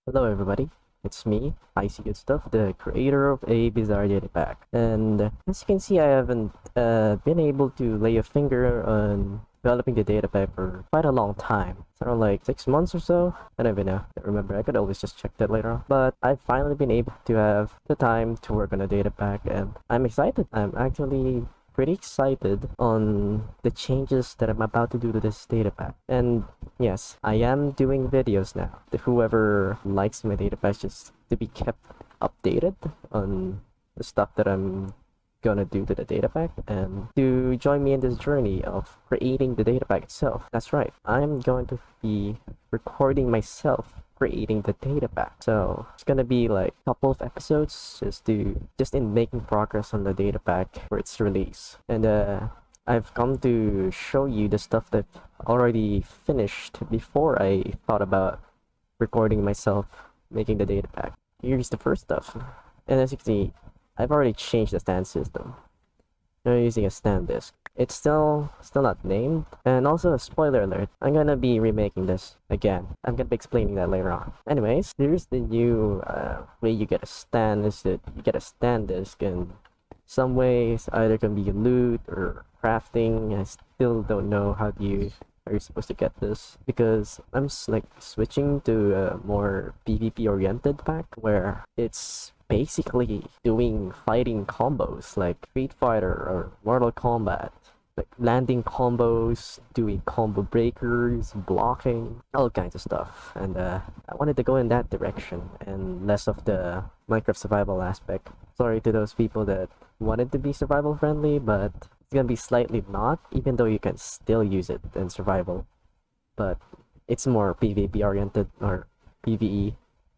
Hello everybody, it's me, Icy Good Stuff, the creator of A Bizarre Datapack. And as you can see, I haven't been able to lay a finger on developing the datapack for quite a long time. Sort of like 6 months or so. I don't even know. I don't remember. I could always just check that later on. But I've finally been able to have the time to work on a datapack, and I'm excited. I'm actually pretty excited on the changes that I'm about to do to this datapack. And yes, I am doing videos now. Whoever likes my datapack just to be kept updated on the stuff that I'm gonna do to the datapack and to join me in this journey of creating the datapack itself. That's right, I'm going to be recording myself creating the datapack. So it's gonna be like a couple of episodes just in making progress on the datapack for its release. And I've come to show you the stuff that I've already finished before I thought about recording myself making the datapack. Here's the first stuff. And as you can see, I've already changed the stand system. I'm using a stand disk. It's still not named. And also a spoiler alert, I'm gonna be remaking this again. I'm gonna be explaining that later on. Anyways, here's the new way you get a stand, is that you get a stand disk, and some ways either can be loot or crafting. I still don't know how you're supposed to get this, because I'm like switching to a more PvP oriented pack where it's basically doing fighting combos like Street Fighter or Mortal Kombat, like landing combos, doing combo breakers, blocking, all kinds of stuff. And I wanted to go in that direction and less of the Minecraft survival aspect. Sorry to those people that wanted to be survival friendly, but it's gonna be slightly not, even though you can still use it in survival. But it's more PvP oriented, or PvE,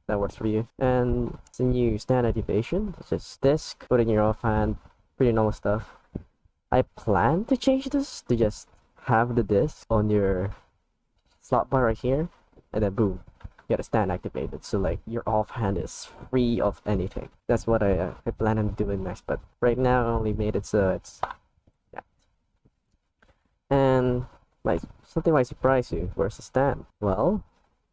that works for you. And it's a new stand activation. It's just disk, put in your offhand, pretty normal stuff. I plan to change this to just have the disk on your slot bar right here, and then boom, you got a stand activated. So like your offhand is free of anything. That's what I plan on doing next. But right now I only made it so it's yeah. And like something might surprise you. Where's the stand? Well,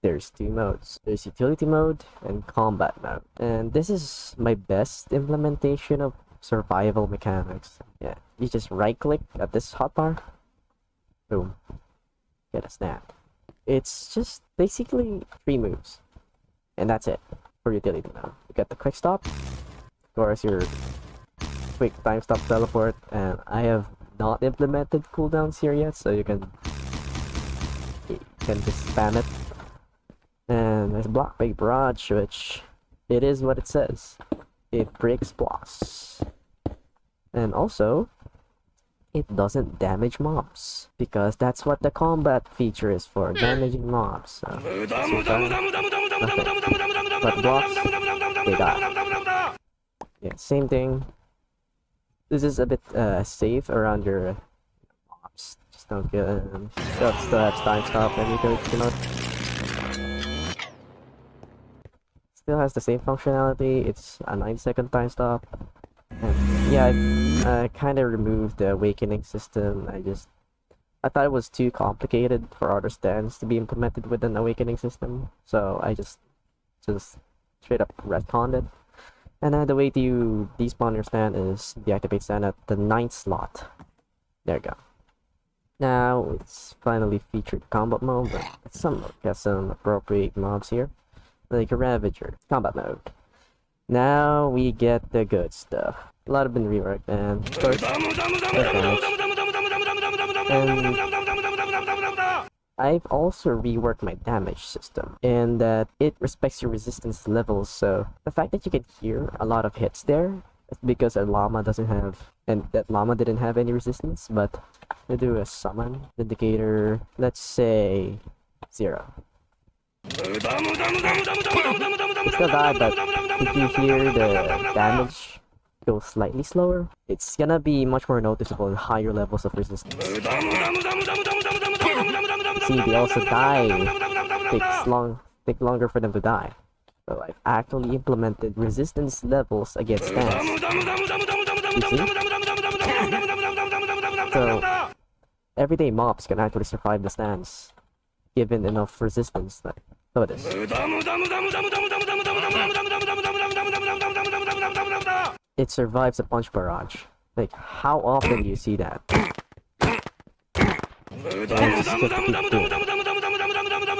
there's two modes. There's utility mode and combat mode. And this is my best implementation of survival mechanics. Yeah, you just right click at this hotbar, boom, get a stand. It's just basically 3 moves, and that's it for utility mode. You get the quick stop, of course your quick time stop teleport, and I have not implemented cooldowns here yet, so you can just spam it. And there's block break barrage, which it is what it says. It breaks blocks. And also, it doesn't damage mobs, because that's what the combat feature is for, damaging mobs. So, but blocks, they die. Yeah, same thing. This is a bit safe around your mobs. Just don't get still have time stop and you know. Still has the same functionality. It's a 9-second time stop. And yeah, I kind of removed the awakening system. I thought it was too complicated for other stands to be implemented with an awakening system, so I just straight up retconned it. And the way to despawn your stand is deactivate stand at the 9th slot. There you go. Now it's finally featured combat mode, but got some appropriate mobs here, like a Ravager, combat mode. Now we get the good stuff. A lot have been reworked, and of course, and I've also reworked my damage system, and that it respects your resistance levels. So the fact that you can hear a lot of hits there is because a llama doesn't have, and that llama didn't have any resistance. But we do a summon indicator, let's say 0. It's still die, but if you hear the damage go slightly slower, it's gonna be much more noticeable in higher levels of resistance. See, they also die. Take longer for them to die. So I've actually implemented resistance levels against stands. You see? So everyday mobs can actually survive the stands given enough resistance. Like, Look at this. It survives a punch barrage. Like, how often do you see that?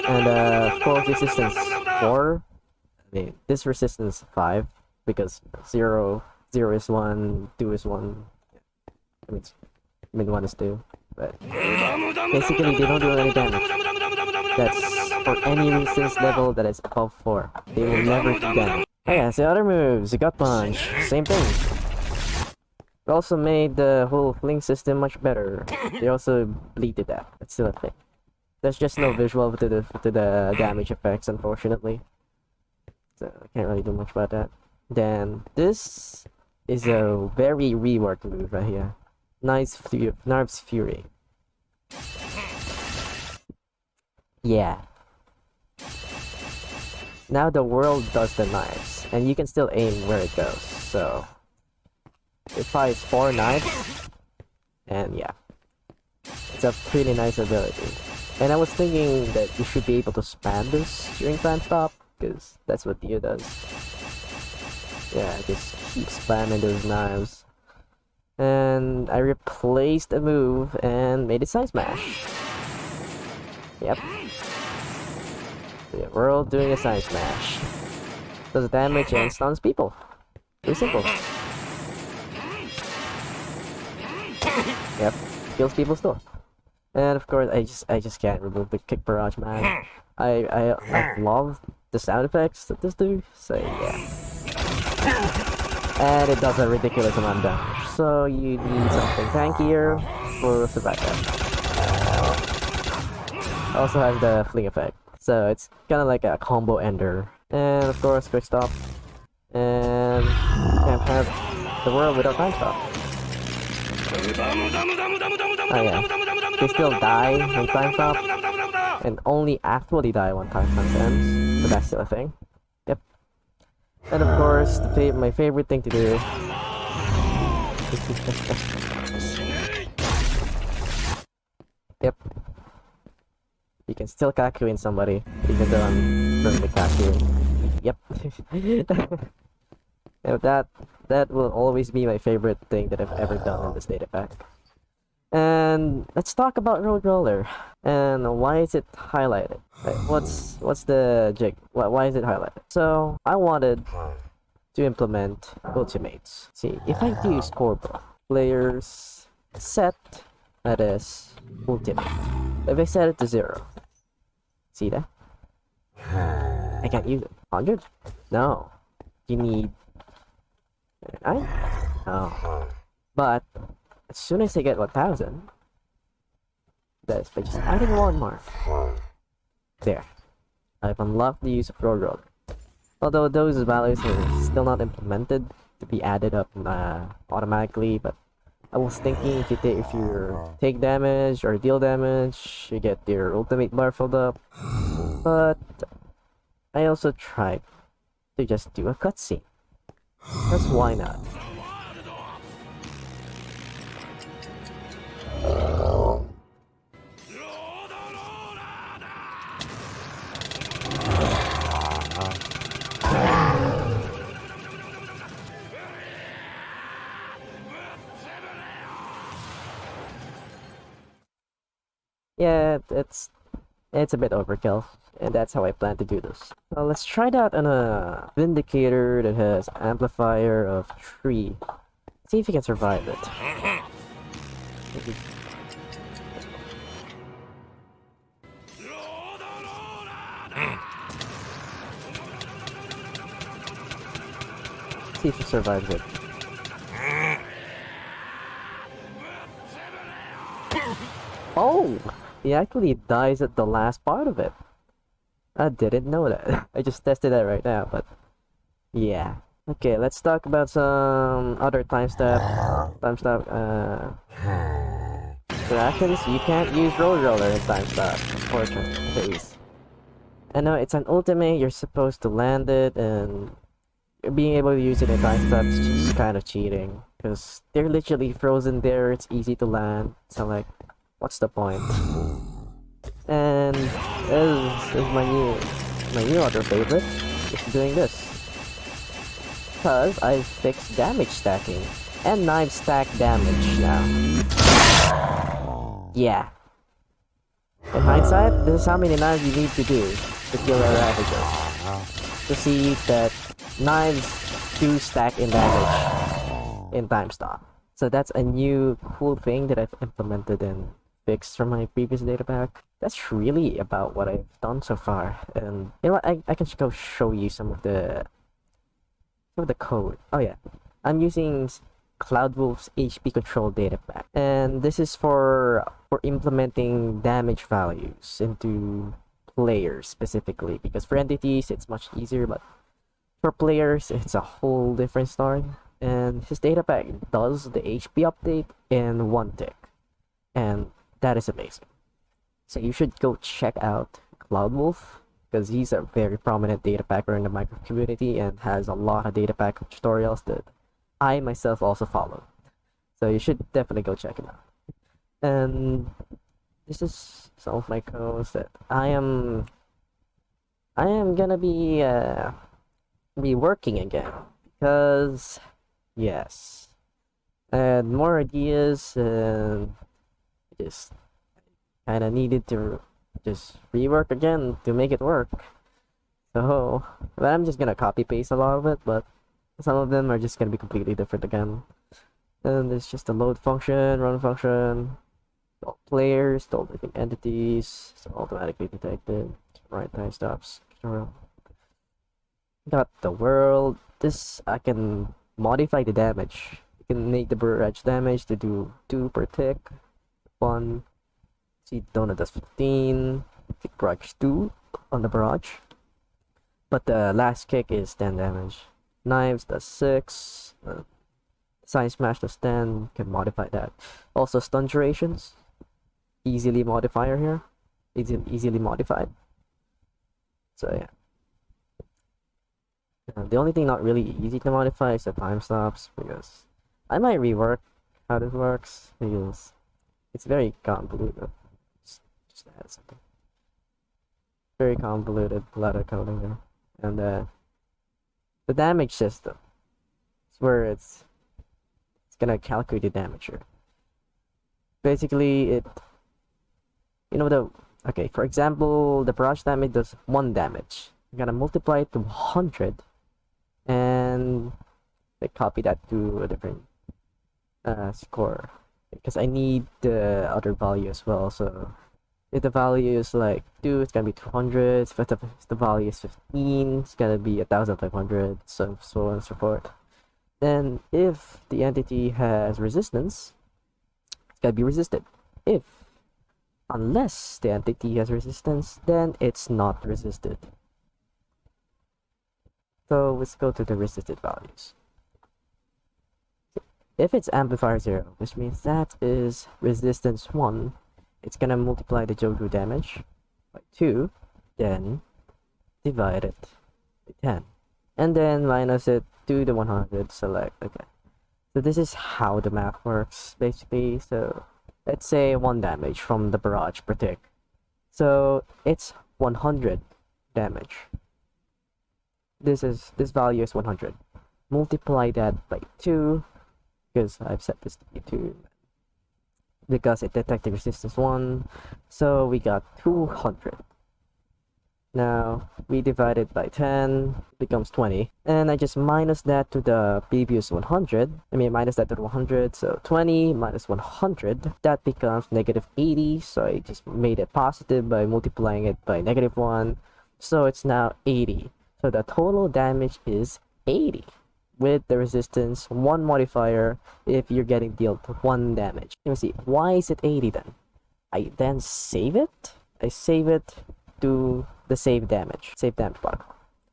And of course, resistance 4. I mean, this resistance 5 because 0 is 1, 2 is 1. I mean 1 is 2. But basically, they don't do any damage. That's for any resistance level that is above 4. They will never do damage. Oh yeah, so other moves, the gut punch, same thing. It also made the whole fling system much better. They also bleed to death. That's still a thing. There's just no visual to the damage effects, unfortunately. So I can't really do much about that. Then this is a very rework move right here. Nerves Fury. Yeah. Now the world does the knives, and you can still aim where it goes. So it fires 4 knives, and yeah, it's a pretty nice ability. And I was thinking that you should be able to spam this during time stop, because that's what Dio does. Yeah, just keep spamming those knives. And I replaced a move and made it Side Smash. Yep. Yeah, we're all doing a Side Smash. Does damage and stuns people. Pretty simple. Yep, kills people still. And of course, I just can't remove the kick barrage, man. I love the sound effects that this do. So yeah. And it does a ridiculous amount of damage. So you need something tankier for survival. Also has the fling effect. So it's kind of like a combo ender. And of course, quick stop. And you can't have the world without time stop. Oh yeah. They still die when time stop. And only actually die when time stop ends. But that's still a thing. Yep. And of course, my favorite thing to do. Yep. You can still Kaku in somebody, even though I'm currently Kaku. Yep. And that will always be my favorite thing that I've ever done in this data pack. And let's talk about Road Roller. And why is it highlighted? Like, what's the jig? Why is it highlighted? So I wanted to implement ultimates. See, if I do scoreboard, players set that is ultimate. If I set it to 0, see that? I can't use it. 100? No. You need 9? Oh. But as soon as I get 1000, that's by just adding 1 more. There. I've unlocked the use of Road Roller. Although those values are still not implemented to be added up automatically, but I was thinking if you take damage or deal damage, you get your ultimate bar filled up. But I also tried to just do a cutscene. Because why not? Yeah, it's a bit overkill, and that's how I plan to do this. So let's try that on a Vindicator that has amplifier of 3. See if you can survive it. See if he survives it. Oh! He actually dies at the last part of it. I didn't know that. I just tested that right now, but yeah. Okay, let's talk about some other time stop interactions. You can't use Road Roller in time stop, unfortunately. I know it's an ultimate, you're supposed to land it, and being able to use it in time stop is just kind of cheating. Because they're literally frozen there, it's easy to land. So like, what's the point? And this is my my new other favorite is doing this. Because I fixed damage stacking. And knives stack damage now. Yeah. In hindsight, this is how many knives you need to do to kill a Ravager. To see that knives do stack in damage in time stop. So that's a new cool thing that I've implemented and fixed from my previous data pack. That's really about what I've done so far. And you know what, I can go show you some of the code. Oh yeah, I'm using CloudWolf's HP control data pack, and this is for implementing damage values into players specifically, because for entities it's much easier, but for players it's a whole different story. And his data pack does the HP update in one tick, and that is amazing. So you should go check out CloudWolf, because he's a very prominent data packer in the Minecraft community and has a lot of data pack tutorials that I myself also follow. So you should definitely go check it out. And this is some of my codes that I am gonna be reworking again, because yes, and more ideas, and just kind of needed to just rework again to make it work. So, but I'm just gonna copy paste a lot of it, but some of them are just gonna be completely different again. And there's just a load function, run function, all players, all different entities, so automatically detected, right time stops, got the world. This I can modify the damage. You can make the barrage damage to do 2 per tick, 1. See, donut does 15, kick barrage 2 on the barrage, but the last kick is 10 damage. Knives does 6, Sign Smash does 10, can modify that. Also stun durations, easily modifier here, easily modified. So yeah. The only thing not really easy to modify is the time stops, because I might rework how this works, because it's very convoluted. Just add something. Very convoluted, a lot of coding there. And the damage system is where it's gonna calculate the damage here. Basically, okay, for example, the barrage damage does 1 damage. I'm gonna multiply it to 100, and copy that to a different score, because I need the other value as well. So if the value is like 2, it's gonna be 200. If the value is 15, it's gonna be 1500, so on and so forth. Then if the entity has resistance, it's gonna be resisted. Unless the entity has resistance, then it's not resisted. So let's go to the resisted values. If it's amplifier 0, which means that is resistance 1, it's gonna multiply the Jojo damage by 2, then divide it by 10, and then minus it to the 100, select. Okay, so this is how the math works basically. So let's say 1 damage from the barrage per tick, so it's 100 damage. This value is 100. Multiply that by 2, because I've set this to be 2, because it detected resistance 1, so we got 200. Now we divide it by 10, becomes 20, and I just minus that to the previous 100. Minus that to the 100, so 20 minus 100, that becomes negative 80. So I just made it positive by multiplying it by negative 1, so it's now 80. So the total damage is 80, with the resistance 1 modifier if you're getting dealt 1 damage. Let me see, why is it 80 then? I then save it. I save it to the save damage button.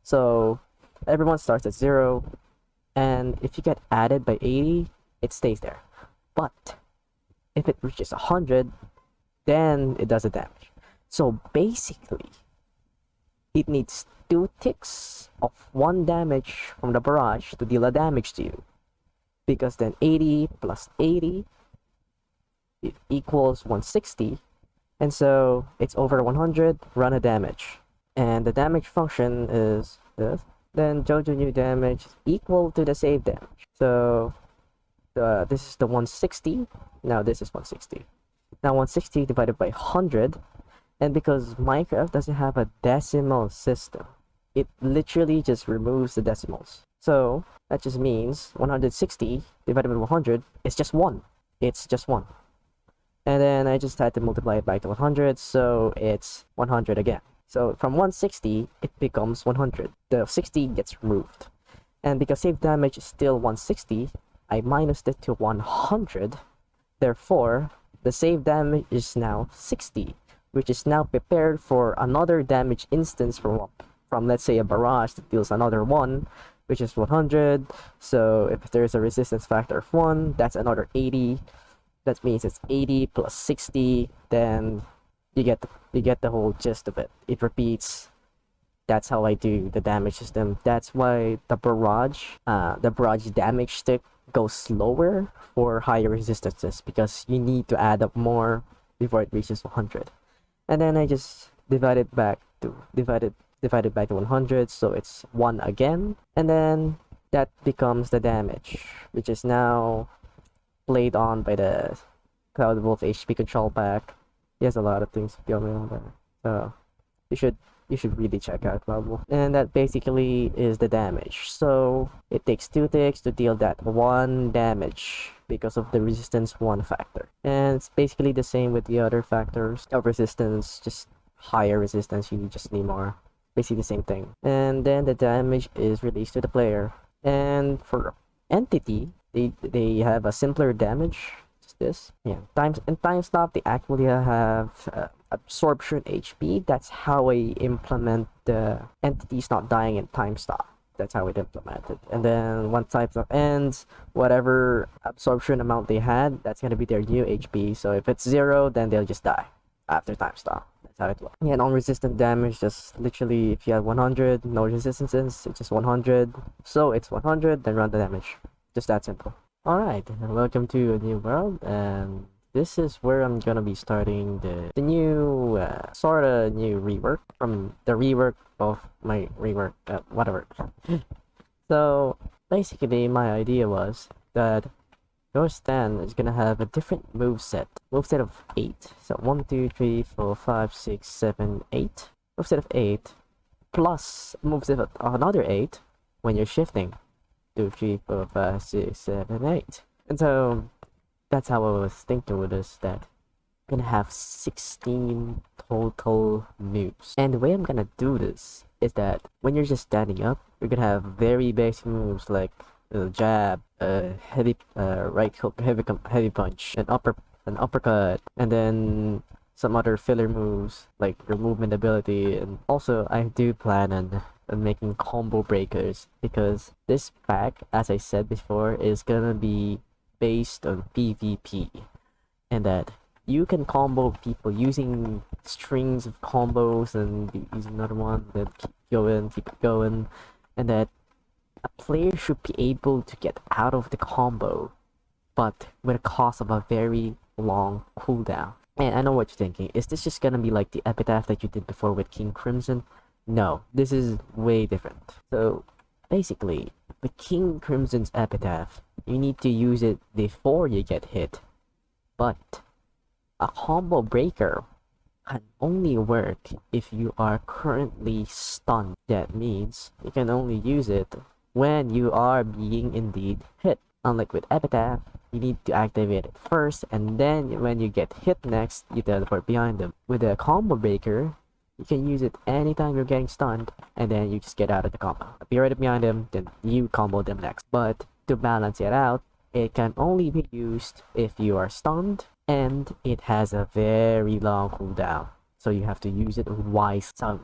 So everyone starts at 0, and if you get added by 80, it stays there. But if it reaches 100, then it does the damage. So basically, it needs 2 ticks of 1 damage from the barrage to deal a damage to you, because then 80 plus 80, it equals 160, and so it's over 100, run a damage. And the damage function is this. Then Jojo new damage is equal to the save damage. So this is the 160. Now this is 160. Now 160 divided by 100. And because Minecraft doesn't have a decimal system, it literally just removes the decimals. So that just means 160 divided by 100 is just 1. It's just 1. And then I just had to multiply it by to 100, so it's 100 again. So from 160, it becomes 100. The 60 gets removed. And because save damage is still 160, I minused it to 100. Therefore, the save damage is now 60, which is now prepared for another damage instance from let's say a barrage that deals another 1, which is 100. So if there's a resistance factor of 1, that's another 80. That means it's 80 plus 60, then you get the whole gist of it. It repeats. That's how I do the damage system. That's why the barrage damage stick goes slower for higher resistances, because you need to add up more before it reaches 100. And then I just divide it back to 100, so it's 1 again, and then that becomes the damage, which is now played on by the Cloud Wolf HP control pack. He has a lot of things going on there, so you should really check out Cloud Wolf. And that basically is the damage. So it takes 2 ticks to deal that 1 damage because of the resistance 1 factor. And it's basically the same with the other factors of resistance, just higher resistance, you just need more. Basically the same thing. And then the damage is released to the player. And for entity, they have a simpler damage. Just this. Yeah. Time stop, they actually have absorption HP. That's how I implement the entities not dying in time stop. That's how it implemented. And then once time stop ends, whatever absorption amount they had, that's gonna be their new HP. So if it's 0, then they'll just die after time stop. That's how it works. Yeah, non-resistant damage, just literally if you have 100, no resistances, it's just 100. So it's 100, then run the damage. Just that simple. Alright, welcome to a new world, and this is where I'm gonna be starting the new, sorta new rework from the rework of my rework, whatever. So basically my idea was that your stand is gonna have a different moveset of 8. So 1, 2, 3, 4, 5, 6, 7, 8. Moveset of 8 plus moveset of another 8 when you're shifting. 2, 3, 4, 5, 6, 7, 8. And so that's how I was thinking with this, that I'm gonna have 16 total moves. And the way I'm gonna do this is that when you're just standing up, you're gonna have very basic moves like jab, heavy right hook, heavy punch, an uppercut, and then some other filler moves like your movement ability. And also I do plan on making combo breakers, because this pack, as I said before, is gonna be based on PvP, and that you can combo people using strings of combos and use another one, then keep it going, and that a player should be able to get out of the combo, but with a cost of a very long cooldown. And I know what you're thinking, is this just gonna be like the epitaph that you did before with King Crimson? No, this is way different. So basically, the King Crimson's epitaph, you need to use it before you get hit, but a combo breaker can only work if you are currently stunned. That means you can only use it when you are being indeed hit. Unlike with epitaph, you need to activate it first, and then when you get hit next, you teleport behind them. With a combo breaker, you can use it anytime you're getting stunned, and then you just get out of the combo. Appear right behind them, then you combo them next. But to balance it out, it can only be used if you are stunned, and it has a very long cooldown. So you have to use it wisely. So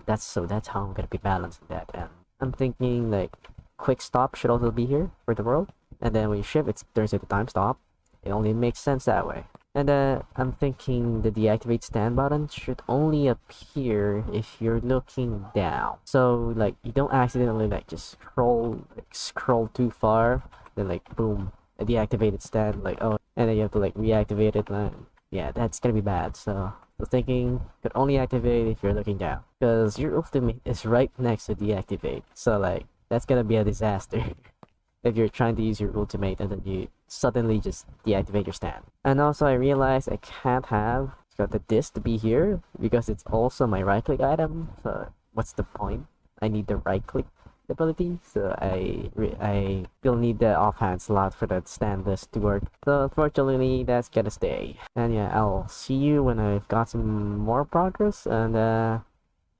that's how I'm gonna be balancing that. And I'm thinking like quick stop should also be here for the world, and then when you shift, it turns into time stop. It only makes sense that way. And I'm thinking the deactivate stand button should only appear if you're looking down. So like you don't accidentally like just scroll too far, then like boom, a deactivated stand, like, oh, and then you have to like reactivate it. Yeah, that's gonna be bad. So So thinking could only activate if you're looking down, because your ultimate is right next to deactivate. So like that's gonna be a disaster if you're trying to use your ultimate and then you suddenly just deactivate your stand. And also I realized I can't have got the disc to be here because it's also my right click item. So what's the point? I need the right click ability, so I still need the offhand slot for that stand disc to work. So unfortunately that's gonna stay. And yeah, I'll see you when I've got some more progress. And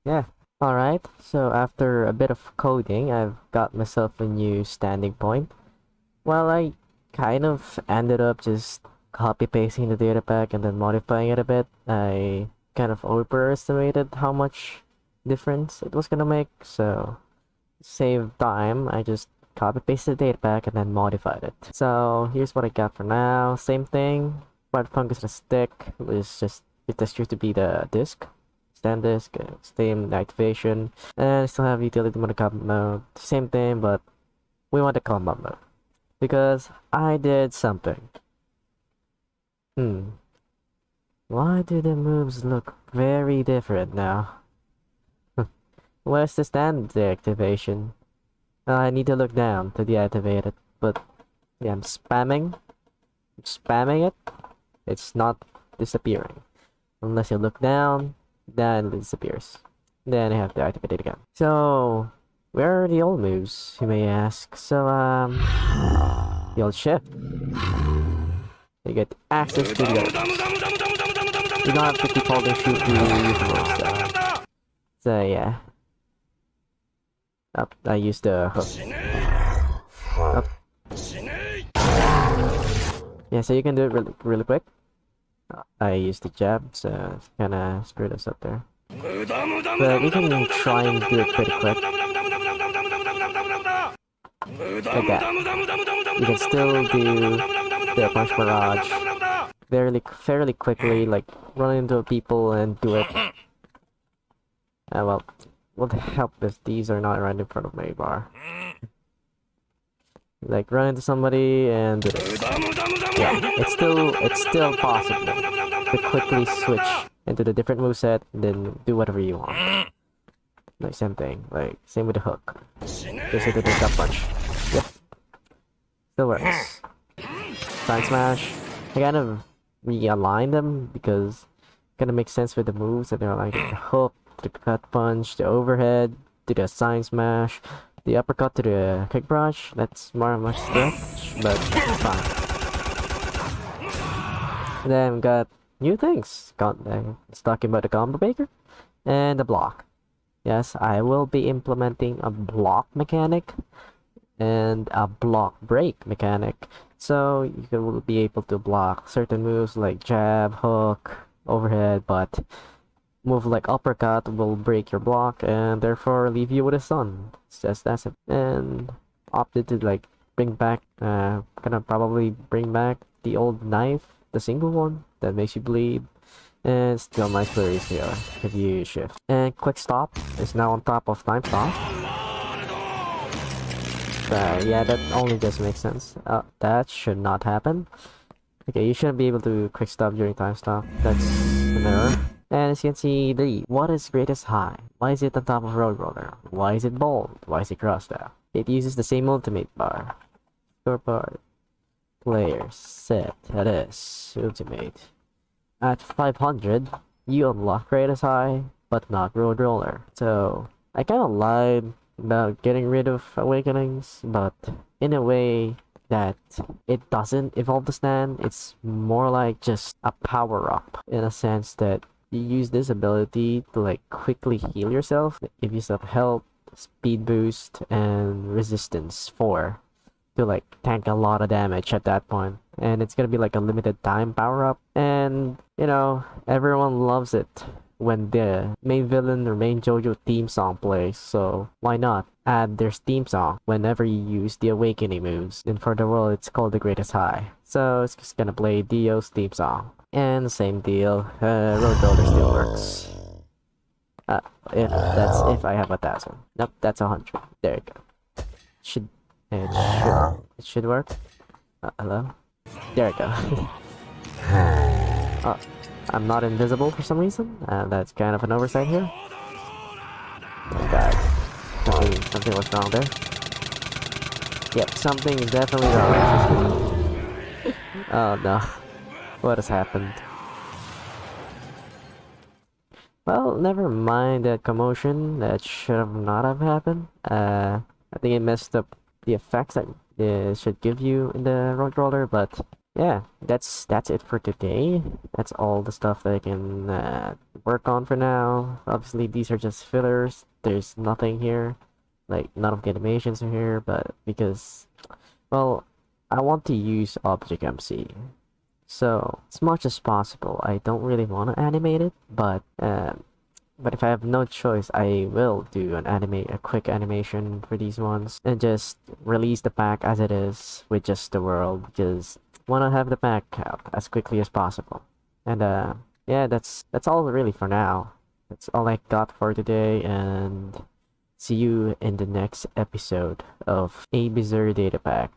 yeah. Alright, so after a bit of coding, I've got myself a new standing point. Well, I kind of ended up just copy pasting the data pack and then modifying it a bit. I kind of overestimated how much difference it was gonna make, so save time, I just copy pasted the data pack and then modified it. So here's what I got for now. Same thing, but fungus and a stick is just to be the disk. Stand disk, same activation, and I still have utility mode combat mode. Same thing, but we want the combat mode because I did something. Why do the moves look very different now? Where's the stand deactivation? I need to look down to deactivate it, but yeah, I'm spamming it. It's not disappearing unless you look down. Then it disappears. Then I have to activate it again. So, where are the old moves, you may ask? So, the old shift. You get access to the other moves. You don't have to keep holding shoot to use moves. So, yeah. Up, I used the hook. Up. Yeah, so you can do it really quick. I used the jab, so it's kinda screwed us up there. But we can try and do it pretty quick. Like that. You can still do the punch barrage fairly quickly, like run into people and do it. Well, what the help if these are not right in front of my bar. Like run into somebody and do this. Yeah, it's still possible to quickly switch into the different moveset and then do whatever you want. Like same thing, like same with the hook. Just hit the gut punch. Yep. Still works. Side smash. I kind of realign them because it kind of makes sense with the moves, and they're like the hook, the gut punch, the overhead, to the side smash, the uppercut to the kick brush. That's more much stretch, but fine. And then we got new things. It's talking about the combo breaker and the block. Yes, I will be implementing a block mechanic and a block break mechanic. So you will be able to block certain moves like jab, hook, overhead, but move like uppercut will break your block and therefore leave you with a stun. It's just that's it. And opted to like bring back, gonna probably bring back the old knife, the single one that makes you bleed. And still nice flurries here if you shift. And quick stop is now on top of time stop. Yeah, that only just makes sense. That should not happen. Okay, you shouldn't be able to quick stop during time stop. That's an error. And as you can see, what is greatest high? Why is it on top of road roller? Why is it bold? Why is it crossed out? It uses the same ultimate bar. Scoreboard. Player set. That is ultimate. At 500, you unlock greatest high, but not road roller. So I kind of lied about getting rid of awakenings, but in a way that it doesn't evolve the stand. It's more like just a power up in a sense that you use this ability to like quickly heal yourself, give yourself health, speed boost, and resistance 4 to like tank a lot of damage at that point. And it's gonna be like a limited time power up, and you know, everyone loves it when the main villain or main JoJo theme song plays, so why not add their theme song whenever you use the awakening moves. And for the world, it's called the greatest high, so it's just gonna play Dio's theme song. And same deal, road roller still works. If I have 1,000. Nope, that's 100. There you go. It should work. Hello? There we go. I'm not invisible for some reason, and that's kind of an oversight here. Oh god, something was wrong there. Yep, something is definitely wrong. Oh no, what has happened? Well, never mind that commotion. That should have not have happened. I think it messed up the effects that it should give you in the road roller, but yeah, that's it for today. That's all the stuff that I can work on for now. Obviously, these are just fillers. There's nothing here, like none of the animations are here, but because, well, I want to use Object MC. So, as much as possible, I don't really want to animate it, but if I have no choice, I will do a quick animation for these ones, and just release the pack as it is with just the world, because I want to have the pack out as quickly as possible. And yeah, that's all really for now. That's all I got for today, and see you in the next episode of A Bizarre Datapack.